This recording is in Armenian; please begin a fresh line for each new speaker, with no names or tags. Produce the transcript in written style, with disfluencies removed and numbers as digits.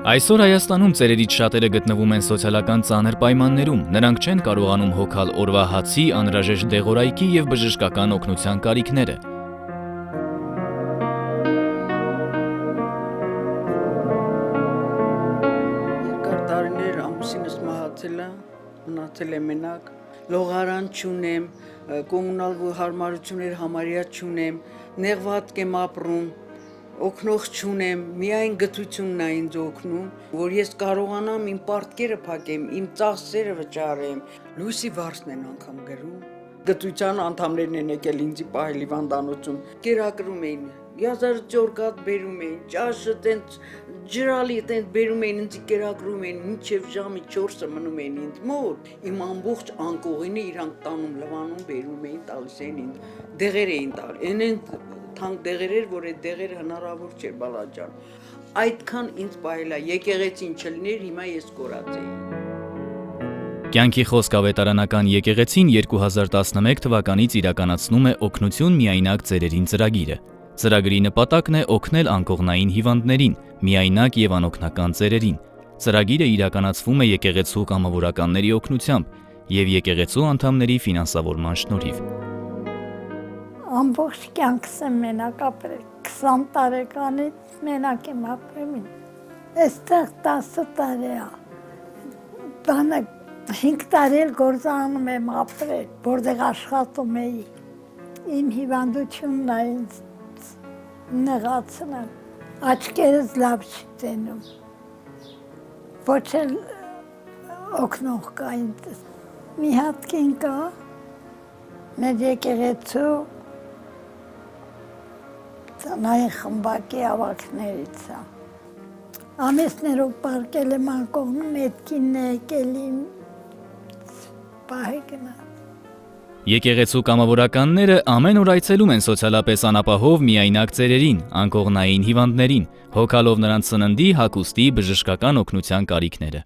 Այսօր Հայաստանում ծերերից շատերը գտնվում են սոցիալական ծանր պայմաններում, նրանք չեն կարողանում հոգալ օրվա հացի, անհրաժեշտ դեղորայքի և բժշկական օգնության կարիքները։
Երկար տարիներ ամուսինս մահացել է, մնացել է մենակ, լողարան չունեմ, կոմունալ հարմարություններ համարյա չունեմ, նեղվատկ եմ ապրում, օգնող չունեմ, միայն գթությունն է ինձ օգնում, որ ես կարողանամ իմ պարտքերը փակեմ, իմ ծախսերը վճարեմ, լույսի վարձն են անգամ գրում։ Գթության անդամներն են եկել ինձի պահել հիվանդանոցում, կերակրում էին, յազարը ճորկատ բերում էին, ճաշը տենց ջրալի տենց բերում էին, ինձ կերակրում էին, մինչև ժամի 4-ը մնում էին ինձ մոտ, իմ ամբողջ անկողինը իրանք տանում, լվանում, բերում էին, տալիս էին ինձ, դեղեր էին տալ, են թանկ դեղեր էր, որ այդ դեղերը հնարավոր չէր բալաջան, այդքան ինձ պահել է, եկեղեցին չլիներ, հիմա ես կորած էի։
Կյանքի խոսք ավետարանական եկեղեցին 2011 թվականից իրականացնում է օգնություն միայնակ ծերերին ծրագիրը։ Ծրագրի նպատակն է օգնել անկողնային հիվանդներին, միայնակ և անօգնական ծերերին։ Ծրագիրը իրականացվում է եկեղեցու կամավորականների օգնությամբ և եկեղեցու անդամների ֆինանսավորման շնորհիվ։
Ամբողջ կյանքս եմ մենակ ապրել, 20 տարեկանից մենակ եմ ապրում, այստեղ 10 տարի է, բանը 5 տարի էլ գործանում եմ ապրել, որտեղ աշխատում էի, իմ հիվանդությունն է ինձ նեղացնում, աչքերս լավ չի տենում, ոչ էլ օգնող կա ինձ, մի հատ կին կա, մեր եկեղեցու Նային խմբակի ավակներից է։ Ամեսներով պարկել եմ անկողնում, էդքինն է եկել իմ պահի գնաց։
Եկեղեցու կամավորականները ամեն օր այցելում են սոցիալապես անապահով միայնակ ծերերին, անկողնային հիվանդներին, հոգալով նրանց սննդի, հագուստի, բժշկական օգնության կարիքները։